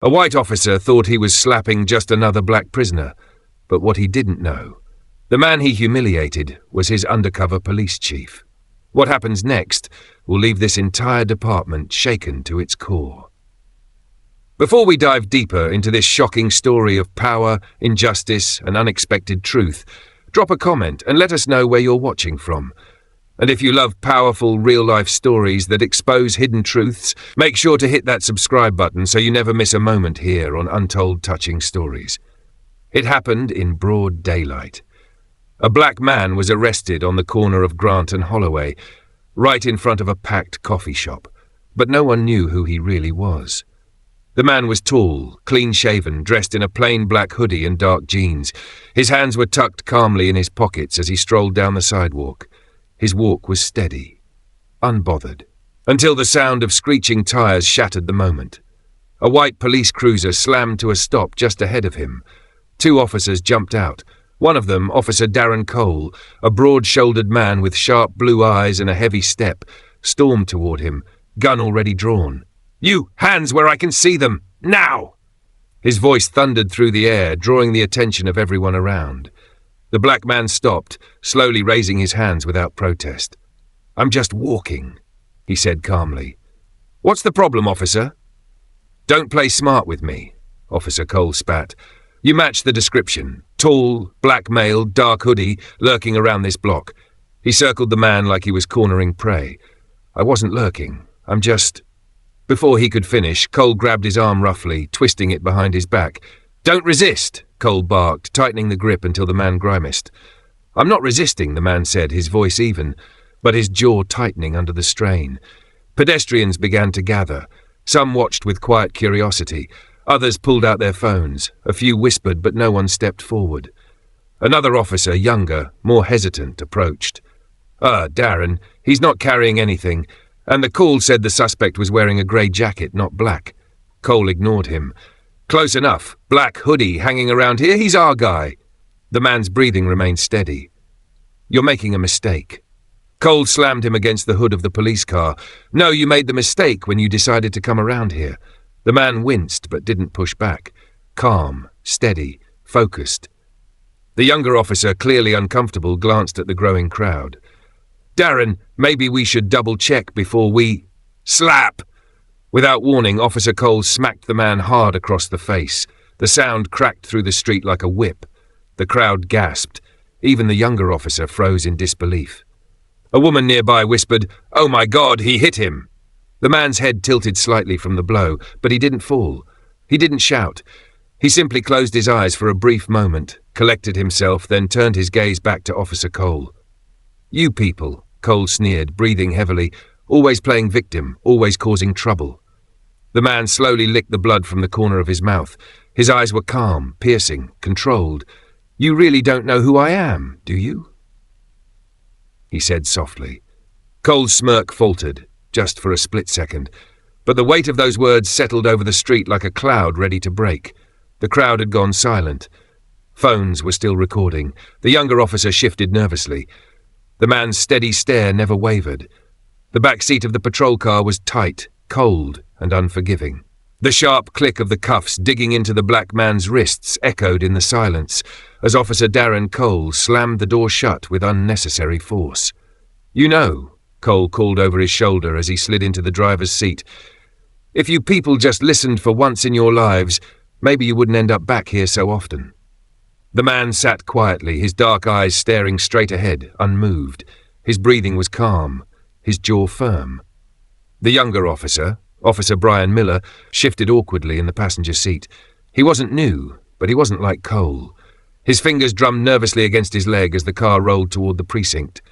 A white officer thought he was slapping just another black prisoner, but what he didn't know, the man he humiliated was his undercover police chief. What happens next will leave this entire department shaken to its core. Before we dive deeper into this shocking story of power, injustice, and unexpected truth, drop a comment and let us know where you're watching from. And if you love powerful, real-life stories that expose hidden truths, make sure to hit that subscribe button so you never miss a moment here on Untold Touching Stories. It happened in broad daylight. A black man was arrested on the corner of Grant and Holloway, right in front of a packed coffee shop, but no one knew who he really was. The man was tall, clean-shaven, dressed in a plain black hoodie and dark jeans. His hands were tucked calmly in his pockets as he strolled down the sidewalk. His walk was steady, unbothered, until the sound of screeching tires shattered the moment. A white police cruiser slammed to a stop just ahead of him. Two officers jumped out. One of them, Officer Darren Cole, a broad-shouldered man with sharp blue eyes and a heavy step, stormed toward him, gun already drawn. "You, hands where I can see them! Now!" His voice thundered through the air, drawing the attention of everyone around. The black man stopped, slowly raising his hands without protest. "I'm just walking," he said calmly. "What's the problem, officer?" "Don't play smart with me," Officer Cole spat. "You match the description. Tall, black male, dark hoodie, lurking around this block." He circled the man like he was cornering prey. "I wasn't lurking. I'm just—" Before he could finish, Cole grabbed his arm roughly, twisting it behind his back. "Don't resist," Cole barked, tightening the grip until the man grimaced. "I'm not resisting," the man said, his voice even, but his jaw tightening under the strain. Pedestrians began to gather. Some watched with quiet curiosity. Others pulled out their phones. A few whispered, but no one stepped forward. Another officer, younger, more hesitant, approached. Darren, he's not carrying anything, and the call said the suspect was wearing a grey jacket, not black." Cole ignored him. "Close enough. Black hoodie hanging around here, he's our guy." The man's breathing remained steady. "You're making a mistake." Cole slammed him against the hood of the police car. "No, you made the mistake when you decided to come around here." The man winced but didn't push back. Calm, steady, focused. The younger officer, clearly uncomfortable, glanced at the growing crowd. "Darren, maybe we should double-check before we—" Slap! Without warning, Officer Cole smacked the man hard across the face. The sound cracked through the street like a whip. The crowd gasped. Even the younger officer froze in disbelief. A woman nearby whispered, "Oh my God, he hit him!" The man's head tilted slightly from the blow, but he didn't fall. He didn't shout. He simply closed his eyes for a brief moment, collected himself, then turned his gaze back to Officer Cole. "You people," Cole sneered, breathing heavily, "always playing victim, always causing trouble." The man slowly licked the blood from the corner of his mouth. His eyes were calm, piercing, controlled. "You really don't know who I am, do you?" he said softly. Cole's smirk faltered, just for a split second, but the weight of those words settled over the street like a cloud ready to break. The crowd had gone silent. Phones were still recording. The younger officer shifted nervously. The man's steady stare never wavered. The back seat of the patrol car was tight, cold, and unforgiving. The sharp click of the cuffs digging into the black man's wrists echoed in the silence as Officer Darren Cole slammed the door shut with unnecessary force. "You know," Cole called over his shoulder as he slid into the driver's seat, "if you people just listened for once in your lives, maybe you wouldn't end up back here so often." The man sat quietly, his dark eyes staring straight ahead, unmoved. His breathing was calm, his jaw firm. The younger officer, Officer Brian Miller, shifted awkwardly in the passenger seat. He wasn't new, but he wasn't like Cole. His fingers drummed nervously against his leg as the car rolled toward the precinct.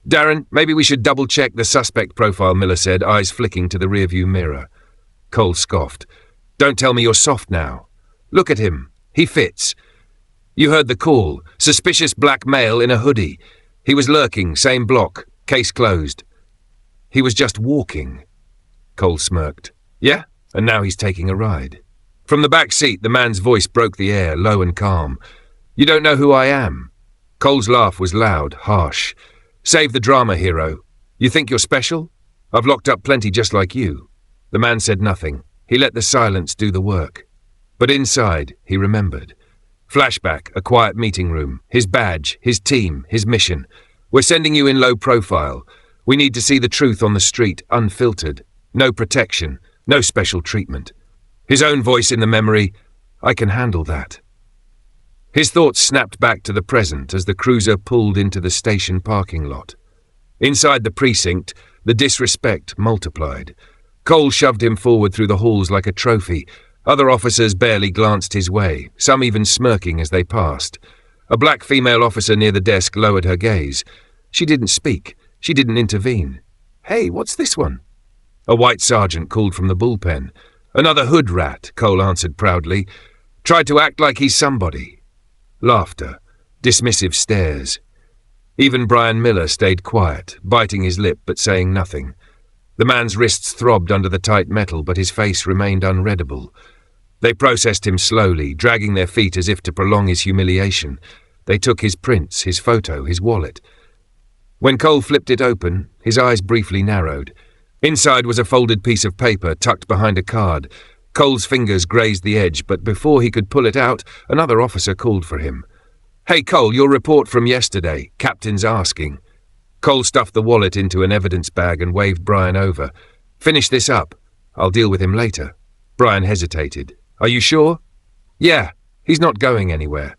"Darren, maybe we should double-check the suspect profile," Miller said, eyes flicking to the rearview mirror. Cole scoffed. "Don't tell me you're soft now. Look at him. He fits. You heard the call. Suspicious black male in a hoodie. He was lurking, same block. Case closed." "He was just walking." Cole smirked. "Yeah? And now he's taking a ride." From the back seat, the man's voice broke the air, low and calm. "You don't know who I am." Cole's laugh was loud, harsh. "Save the drama, hero. You think you're special? I've locked up plenty just like you." The man said nothing. He let the silence do the work. But inside, he remembered. Flashback, a quiet meeting room, his badge, his team, his mission. We're sending you in low profile. We need to see the truth on the street, unfiltered. No protection, no special treatment. His own voice in the memory, I can handle that. His thoughts snapped back to the present as the cruiser pulled into the station parking lot. Inside the precinct, the disrespect multiplied. Cole shoved him forward through the halls like a trophy. Other officers barely glanced his way, some even smirking as they passed. A black female officer near the desk lowered her gaze. She didn't speak. She didn't intervene. Hey, what's this one? A white sergeant called from the bullpen. Another hood rat, Cole answered proudly. Tried to act like he's somebody. Laughter. Dismissive stares. Even Brian Miller stayed quiet, biting his lip but saying nothing. The man's wrists throbbed under the tight metal, but his face remained unreadable. They processed him slowly, dragging their feet as if to prolong his humiliation. They took his prints, his photo, his wallet. When Cole flipped it open, his eyes briefly narrowed. Inside was a folded piece of paper tucked behind a card. Cole's fingers grazed the edge, but before he could pull it out, another officer called for him. Hey Cole, your report from yesterday. Captain's asking. Cole stuffed the wallet into an evidence bag and waved Brian over. Finish this up. I'll deal with him later. Brian hesitated. Are you sure? Yeah, he's not going anywhere.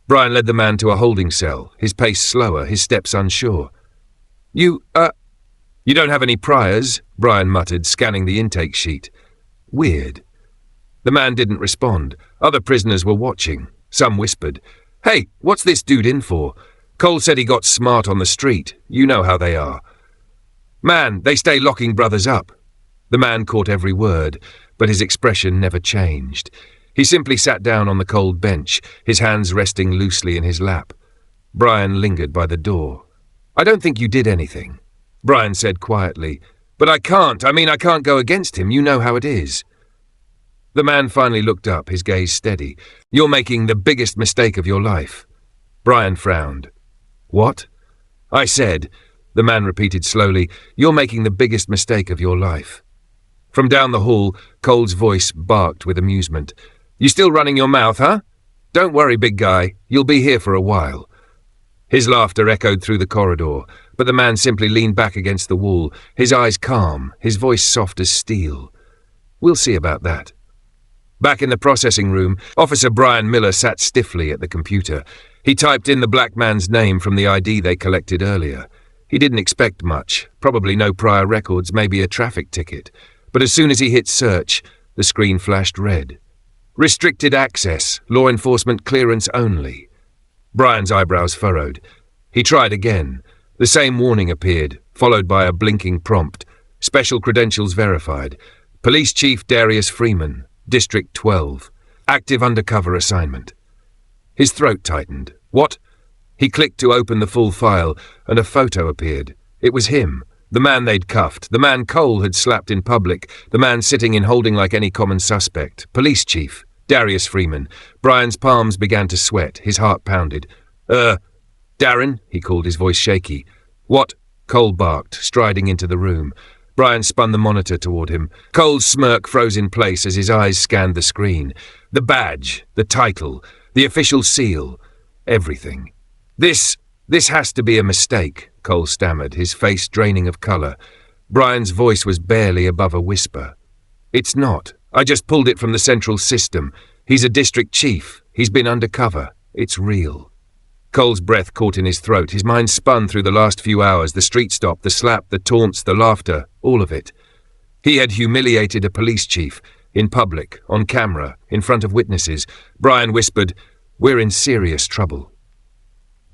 Brian led the man to a holding cell, his pace slower, his steps unsure. You don't have any priors, Brian muttered, scanning the intake sheet. Weird. The man didn't respond. Other prisoners were watching. Some whispered. Hey, what's this dude in for? Cole said he got smart on the street. You know how they are. Man, they stay locking brothers up. The man caught every word, but his expression never changed. He simply sat down on the cold bench, his hands resting loosely in his lap. Brian lingered by the door. I don't think you did anything, Brian said quietly. But I can't go against him. You know how it is. The man finally looked up, his gaze steady. You're making the biggest mistake of your life. Brian frowned. What? I said, the man repeated slowly, you're making the biggest mistake of your life. From down the hall, Cole's voice barked with amusement. You still running your mouth, huh? Don't worry, big guy. You'll be here for a while. His laughter echoed through the corridor, but the man simply leaned back against the wall, his eyes calm, his voice soft as steel. We'll see about that. Back in the processing room, Officer Brian Miller sat stiffly at the computer. He typed in the black man's name from the ID they collected earlier. He didn't expect much, probably no prior records, maybe a traffic ticket. But as soon as he hit search, the screen flashed red. Restricted access, law enforcement clearance only. Brian's eyebrows furrowed. He tried again. The same warning appeared, followed by a blinking prompt. Special credentials verified. Police Chief Darius Freeman, District 12. Active undercover assignment. His throat tightened. What? He clicked to open the full file, and a photo appeared. It was him, the man they'd cuffed, the man Cole had slapped in public, the man sitting in holding like any common suspect. Police Chief, Darius Freeman. Brian's palms began to sweat, his heart pounded. Darren, he called, his voice shaky. What? Cole barked, striding into the room. Brian spun the monitor toward him. Cole's smirk froze in place as his eyes scanned the screen. The badge, the title, the official seal, everything. This has to be a mistake, Cole stammered, his face draining of color. Brian's voice was barely above a whisper. It's not. I just pulled it from the central system. He's a district chief. He's been undercover. It's real. Cole's breath caught in his throat. His mind spun through the last few hours, the street stop, the slap, the taunts, the laughter, all of it. He had humiliated a police chief, in public, on camera, in front of witnesses. Brian whispered, We're in serious trouble.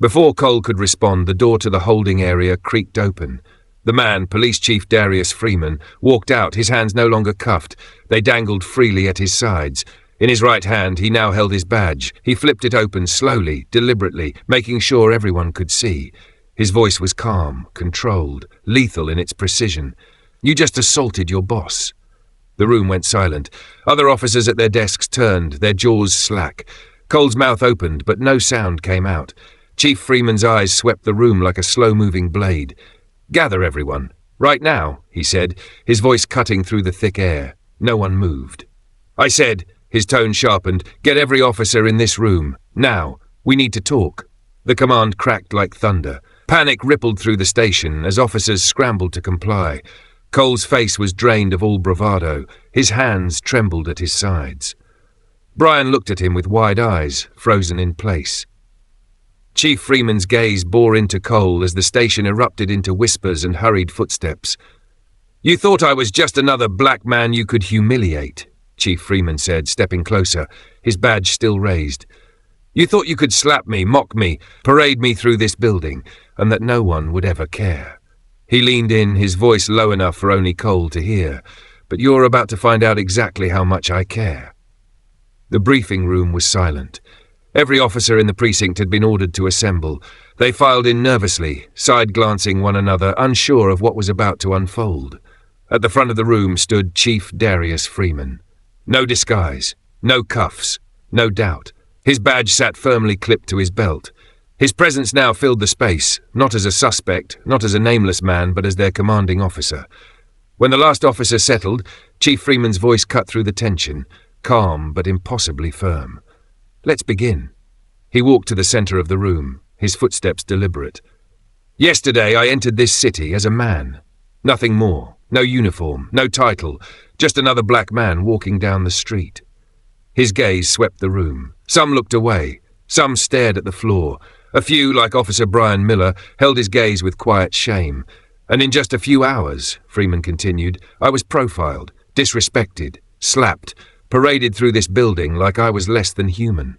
Before Cole could respond, the door to the holding area creaked open. The man, Police Chief Darius Freeman, walked out, his hands no longer cuffed. They dangled freely at his sides. In his right hand, he now held his badge. He flipped it open slowly, deliberately, making sure everyone could see. His voice was calm, controlled, lethal in its precision. You just assaulted your boss. The room went silent. Other officers at their desks turned, their jaws slack. Cole's mouth opened, but no sound came out. Chief Freeman's eyes swept the room like a slow-moving blade. Gather, everyone. Right now, he said, his voice cutting through the thick air. No one moved. I said, His tone sharpened. "Get every officer in this room. Now. We need to talk." The command cracked like thunder. Panic rippled through the station as officers scrambled to comply. Cole's face was drained of all bravado. His hands trembled at his sides. Brian looked at him with wide eyes, frozen in place. Chief Freeman's gaze bore into Cole as the station erupted into whispers and hurried footsteps. "You thought I was just another black man you could humiliate," Chief Freeman said, stepping closer, his badge still raised. "You thought you could slap me, mock me, parade me through this building, and that no one would ever care." He leaned in, his voice low enough for only Cole to hear. "But you're about to find out exactly how much I care." The briefing room was silent. Every officer in the precinct had been ordered to assemble. They filed in nervously, side-glancing one another, unsure of what was about to unfold. At the front of the room stood Chief Darius Freeman. No disguise, no cuffs, no doubt. His badge sat firmly clipped to his belt. His presence now filled the space, not as a suspect, not as a nameless man, but as their commanding officer. When the last officer settled, Chief Freeman's voice cut through the tension, calm but impossibly firm. "Let's begin." He walked to the center of the room, his footsteps deliberate. "Yesterday I entered this city as a man. Nothing more, no uniform, no title, just another black man walking down the street." His gaze swept the room. Some looked away, some stared at the floor. A few, like Officer Brian Miller, held his gaze with quiet shame. "And in just a few hours," Freeman continued, "I was profiled, disrespected, slapped, paraded through this building like I was less than human."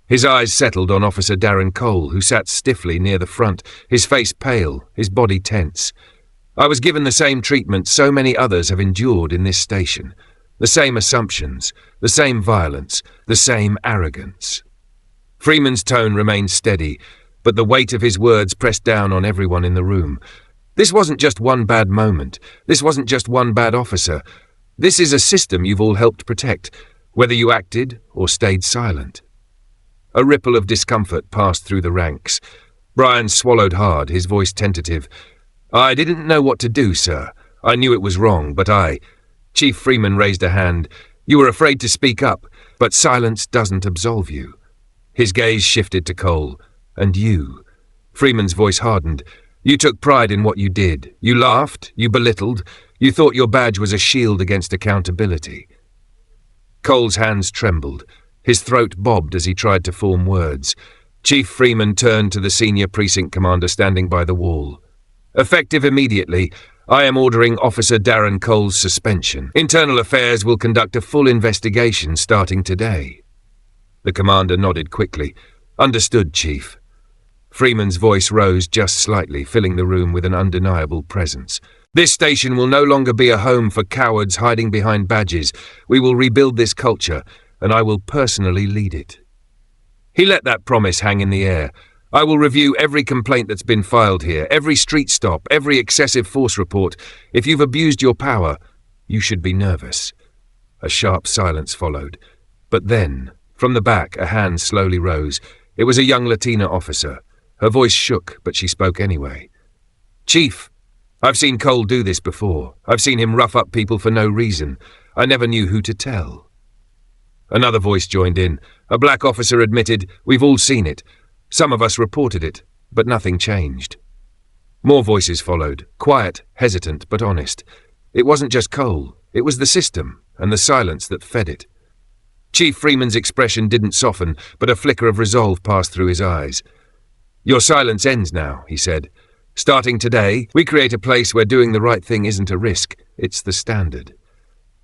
His eyes settled on Officer Darren Cole, who sat stiffly near the front, his face pale, his body tense. "I was given the same treatment so many others have endured in this station. The same assumptions, the same violence, the same arrogance." Freeman's tone remained steady, but the weight of his words pressed down on everyone in the room. This wasn't just one bad moment. This wasn't just one bad officer. This is a system you've all helped protect, whether you acted or stayed silent. A ripple of discomfort passed through the ranks. Brian swallowed hard, his voice tentative. "I didn't know what to do, sir. I knew it was wrong, but I—" Chief Freeman raised a hand. "You were afraid to speak up, but silence doesn't absolve you." His gaze shifted to Cole. "And you?" Freeman's voice hardened. "You took pride in what you did. You laughed, you belittled, you thought your badge was a shield against accountability." Cole's hands trembled. His throat bobbed as he tried to form words. Chief Freeman turned to the senior precinct commander standing by the wall. "Effective immediately, I am ordering Officer Darren Cole's suspension. Internal Affairs will conduct a full investigation starting today." The commander nodded quickly. "Understood, Chief." Freeman's voice rose just slightly, filling the room with an undeniable presence. "This station will no longer be a home for cowards hiding behind badges. We will rebuild this culture, and I will personally lead it." He let that promise hang in the air. "I will review every complaint that's been filed here, every street stop, every excessive force report. If you've abused your power, you should be nervous." A sharp silence followed. But then, from the back, a hand slowly rose. It was a young Latina officer. Her voice shook, but she spoke anyway. "Chief, I've seen Cole do this before. I've seen him rough up people for no reason. I never knew who to tell." Another voice joined in. A black officer admitted, "We've all seen it. Some of us reported it, but nothing changed." More voices followed, quiet, hesitant, but honest. It wasn't just Cole. It was the system, and the silence that fed it. Chief Freeman's expression didn't soften, but a flicker of resolve passed through his eyes. "Your silence ends now," he said. "Starting today, we create a place where doing the right thing isn't a risk, it's the standard."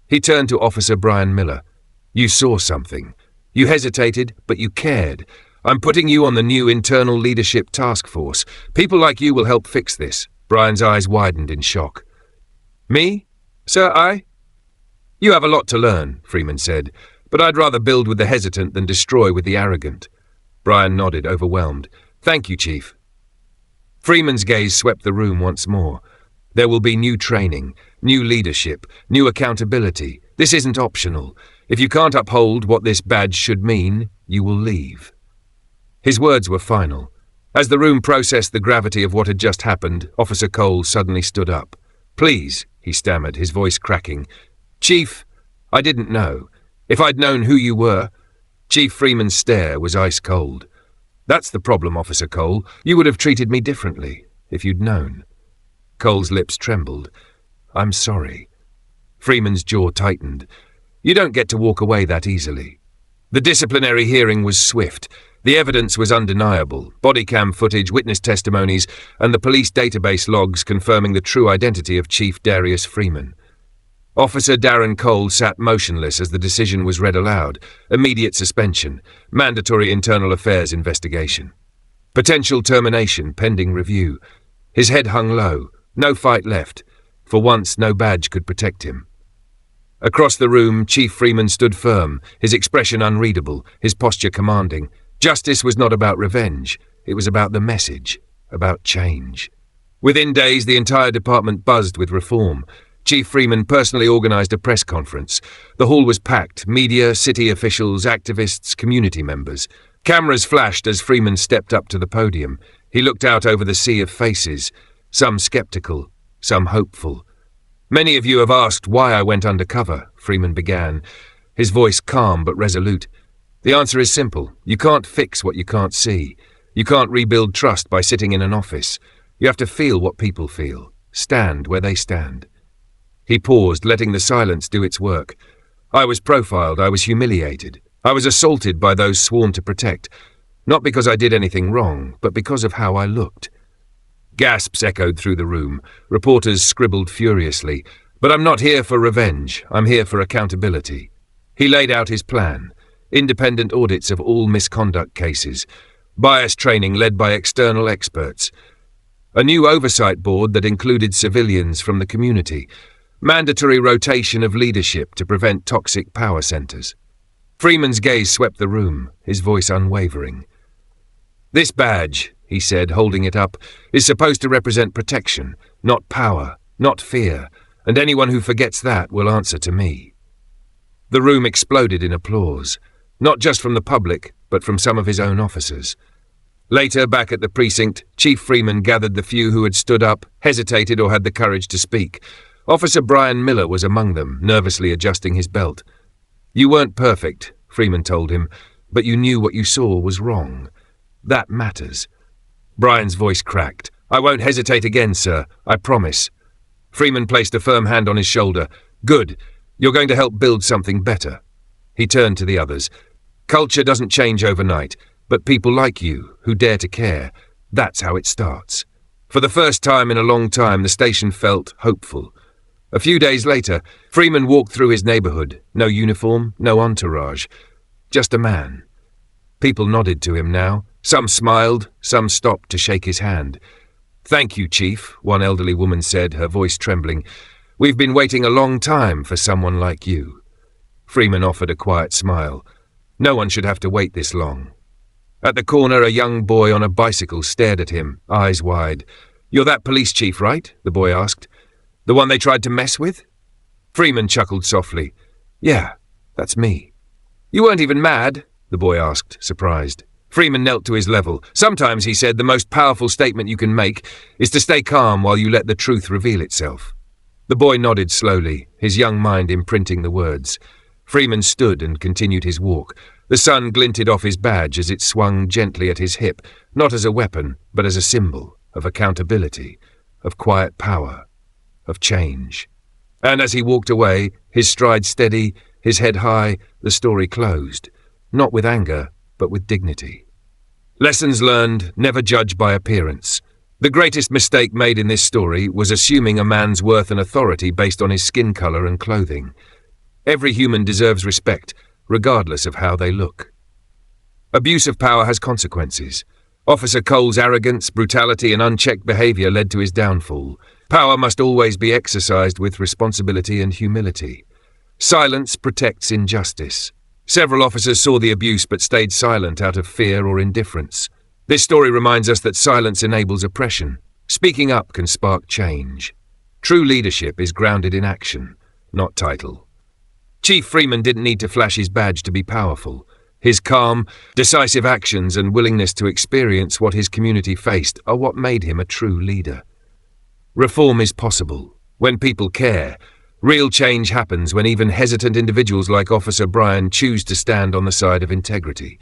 He turned to Officer Brian Miller. "You saw something. You hesitated, but you cared. I'm putting you on the new Internal Leadership Task Force. People like you will help fix this." Brian's eyes widened in shock. "Me? Sir, I?" "You have a lot to learn," Freeman said, "but I'd rather build with the hesitant than destroy with the arrogant." Brian nodded, overwhelmed. "Thank you, Chief." Freeman's gaze swept the room once more. "There will be new training, new leadership, new accountability. This isn't optional. If you can't uphold what this badge should mean, you will leave." His words were final. As the room processed the gravity of what had just happened, Officer Cole suddenly stood up. "Please," he stammered, his voice cracking. "Chief, I didn't know. If I'd known who you were—" Chief Freeman's stare was ice cold. "That's the problem, Officer Cole. You would have treated me differently, if you'd known." Cole's lips trembled. "I'm sorry." Freeman's jaw tightened. "You don't get to walk away that easily." The disciplinary hearing was swift. The evidence was undeniable: body cam footage, witness testimonies, and the police database logs confirming the true identity of Chief Darius Freeman. Officer Darren Cole sat motionless as the decision was read aloud: immediate suspension, mandatory internal affairs investigation, potential termination pending review. His head hung low, no fight left. For once, no badge could protect him. Across the room, Chief Freeman stood firm, his expression unreadable, his posture commanding. Justice was not about revenge. It was about the message, about change. Within days, the entire department buzzed with reform. Chief Freeman personally organized a press conference. The hall was packed: media, city officials, activists, community members. Cameras flashed as Freeman stepped up to the podium. He looked out over the sea of faces, some skeptical, some hopeful. "Many of you have asked why I went undercover," Freeman began, his voice calm but resolute. "The answer is simple. You can't fix what you can't see. You can't rebuild trust by sitting in an office. You have to feel what people feel, stand where they stand." He paused, letting the silence do its work. "I was profiled, I was humiliated. I was assaulted by those sworn to protect, not because I did anything wrong, but because of how I looked." Gasps echoed through the room. Reporters scribbled furiously. "But I'm not here for revenge. I'm here for accountability." He laid out his plan: independent audits of all misconduct cases, bias training led by external experts, a new oversight board that included civilians from the community, mandatory rotation of leadership to prevent toxic power centers. Freeman's gaze swept the room, his voice unwavering. "This badge," he said, holding it up, "is supposed to represent protection, not power, not fear, and anyone who forgets that will answer to me." The room exploded in applause, not just from the public, but from some of his own officers. Later, back at the precinct, Chief Freeman gathered the few who had stood up, hesitated, or had the courage to speak. Officer Brian Miller was among them, nervously adjusting his belt. "You weren't perfect," Freeman told him, "but you knew what you saw was wrong. That matters." Brian's voice cracked. "I won't hesitate again, sir. I promise." Freeman placed a firm hand on his shoulder. "Good. You're going to help build something better." He turned to the others. "Culture doesn't change overnight, but people like you, who dare to care, that's how it starts." For the first time in a long time, the station felt hopeful. A few days later, Freeman walked through his neighborhood. No uniform, no entourage. Just a man. People nodded to him now. Some smiled, some stopped to shake his hand. "Thank you, Chief," one elderly woman said, her voice trembling. "We've been waiting a long time for someone like you." Freeman offered a quiet smile. No one should have to wait this long. At the corner, a young boy on a bicycle stared at him, eyes wide. "You're that police chief, right?" the boy asked. "The one they tried to mess with?" Freeman chuckled softly. "Yeah, that's me." "You weren't even mad?" the boy asked, surprised. Freeman knelt to his level. "Sometimes," he said, "the most powerful statement you can make is to stay calm while you let the truth reveal itself." The boy nodded slowly, his young mind imprinting the words. Freeman stood and continued his walk. The sun glinted off his badge as it swung gently at his hip, not as a weapon, but as a symbol of accountability, of quiet power, of change. And as he walked away, his stride steady, his head high, the story closed, not with anger, but with dignity. Lessons learned: never judge by appearance. The greatest mistake made in this story was assuming a man's worth and authority based on his skin color and clothing. Every human deserves respect, regardless of how they look. Abuse of power has consequences. Officer Cole's arrogance, brutality, and unchecked behavior led to his downfall. Power must always be exercised with responsibility and humility. Silence protects injustice. Several officers saw the abuse but stayed silent out of fear or indifference. This story reminds us that silence enables oppression. Speaking up can spark change. True leadership is grounded in action, not title. Chief Freeman didn't need to flash his badge to be powerful. His calm, decisive actions and willingness to experience what his community faced are what made him a true leader. Reform is possible when people care, Real change happens when even hesitant individuals like Officer Brian choose to stand on the side of integrity.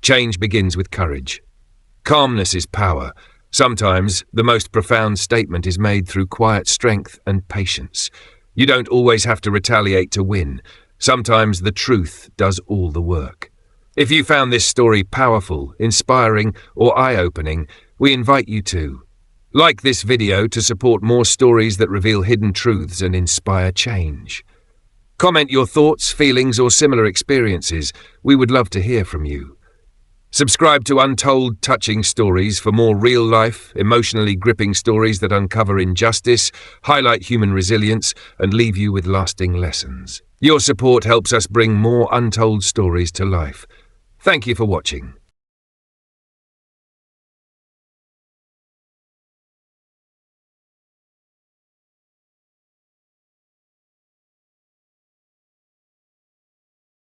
Change begins with courage. Calmness is power. Sometimes the most profound statement is made through quiet strength and patience. You don't always have to retaliate to win. Sometimes the truth does all the work. If you found this story powerful, inspiring, or eye-opening, we invite you to like this video to support more stories that reveal hidden truths and inspire change. Comment your thoughts, feelings, or similar experiences. We would love to hear from you. Subscribe to Untold Touching Stories for more real-life, emotionally gripping stories that uncover injustice, highlight human resilience, and leave you with lasting lessons. Your support helps us bring more untold stories to life. Thank you for watching.